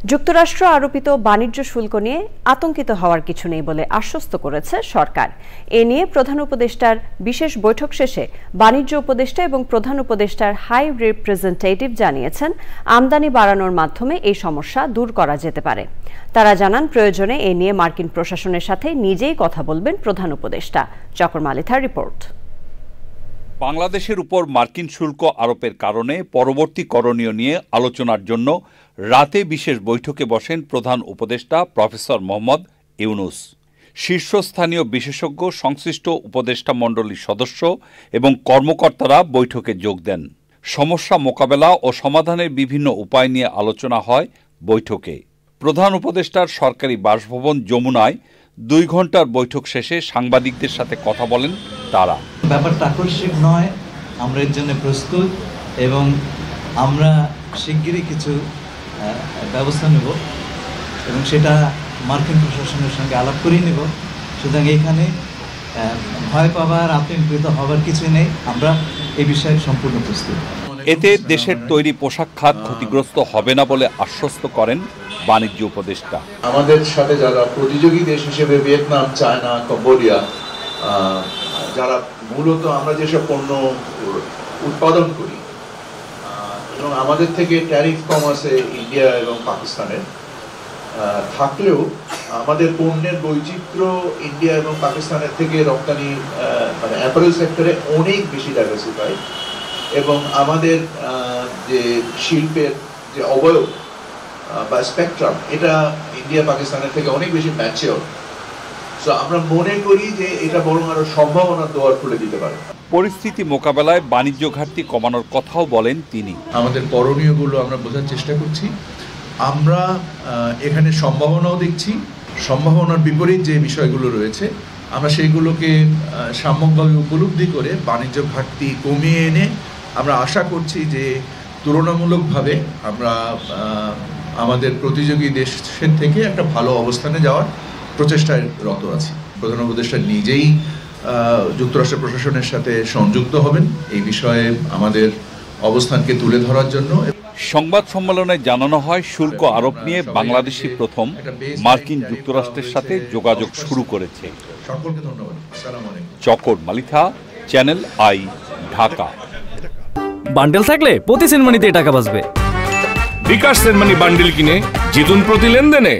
যুক্তরাষ্ট্র আরোপিত বাণিজ্য শুল্ক নিয়ে আতঙ্কিত হওয়ার কিছু নেই বলে আশ্বস্ত করেছে সরকার। এ নিয়ে প্রধান উপদেষ্টার বিশেষ বৈঠক শেষে বাণিজ্য উপদেষ্টা এবং প্রধান উপদেষ্টার হাই রিপ্রেজেন্টেটিভ জানিয়েছেন, আমদানি বাড়ানোর মাধ্যমে এই সমস্যা দূর করা যেতে পারে। তারা জানান, প্রয়োজনে এ নিয়ে মার্কিন প্রশাসনের সাথে নিজেই কথা বলবেন প্রধান উপদেষ্টা। চকর মালিথার রিপোর্ট। বাংলাদেশের উপর মার্কিন শুল্ক আরোপের কারণে পরবর্তী করণীয় নিয়ে আলোচনার জন্য রাতে বিশেষ বৈঠকে বসেন প্রধান উপদেষ্টা প্রফেসর মোহাম্মদ ইউনুস। শীর্ষস্থানীয় বিশেষজ্ঞ, সংশ্লিষ্ট উপদেষ্টা মণ্ডলীর সদস্য এবং কর্মকর্তারা বৈঠকে যোগ দেন। সমস্যা মোকাবেলা ও সমাধানের বিভিন্ন উপায় নিয়ে আলোচনা হয় বৈঠকে। প্রধান উপদেষ্টার সরকারি বাসভবন যমুনায় 2 ঘন্টার বৈঠক শেষে সাংবাদিকদের সাথে কথা বলেন তারা। ব্যাপারটা আকস্মিক নয়, আমরা এর জন্য প্রস্তুত এবং আমরা শিগগিরই কিছু ব্যবস্থা নেব এবং সেটা মার্কিন প্রশাসনের সঙ্গে আলাপ করেই নেব। সুতরাং এখানে ভয় পাবার, আতঙ্কিত হবার কিছু নেই। আমরা এই বিষয়ে সম্পূর্ণ প্রস্তুত। এতে দেশের তৈরি পোশাক খাত ক্ষতিগ্রস্ত হবে না বলে আশ্বস্ত করেন বাণিজ্য উপদেষ্টা। আমাদের সাথে যারা প্রতিযোগী দেশ হিসেবে ভিয়েতনাম, চায়না, কম্বোডিয়া, যারা মূলত আমরা যেসব পণ্য উৎপাদন করি এবং আমাদের থেকে ট্যারিফ কম আছে ইন্ডিয়া এবং পাকিস্তানের, থাকলেও আমাদের পণ্যের বৈচিত্র্য ইন্ডিয়া এবং পাকিস্তানের থেকে রপ্তানি মানে অ্যাপারেল সেক্টরে অনেক বেশি ডাইভার্সিফাই এবং আমাদের যে শিল্পের যে অবয়ব বা স্পেকট্রাম, এটা ইন্ডিয়া পাকিস্তানের থেকে অনেক বেশি ম্যাচিওর। সো আমরা মনে করি যে এটা বরং আরো সম্ভাবনার দুয়ার খুলে দিতে পারে। পরিস্থিতি মোকাবেলায় বাণিজ্য ঘাটতি কমানোর কথাও বলেন তিনি। আমাদের করণীয়গুলো আমরা বোঝার চেষ্টা করছি। আমরা এখানে সম্ভাবনাও দেখছি, সম্ভাবনার বিপরীত যে বিষয়গুলো রয়েছে আমরা সেইগুলোকে সাম্যকভাবে উপলব্ধি করে বাণিজ্য ঘাটতি কমিয়ে এনে আমরা আশা করছি যে তুলনামূলকভাবে আমরা আমাদের প্রতিযোগী দেশের থেকে একটা ভালো অবস্থানে যাওয়ার প্রচেষ্টায় রত আছি। প্রধান উপদেষ্টা নিজেই যুক্তরাষ্ট্র প্রশাসনের সাথে সংযুক্ত হবেন এই বিষয়ে আমাদের অবস্থানকে তুলে ধরার জন্য। সংবাদ সম্মেলনে জানানো হয়, শুল্ক আরোপ নিয়ে বাংলাদেশই প্রথম মার্কিন যুক্তরাষ্ট্রের সাথে যোগাযোগ শুরু করেছে। সকলকে ধন্যবাদ। আসসালামু আলাইকুম। Chakor Malitha, channel I, Dhaka. Bundle থাকলে প্রতি সেনমানিতে টাকা বাঁচবে। বিকাশ সেনমানি বান্ডেল কিনে জিতুন প্রতি লেনদেনে।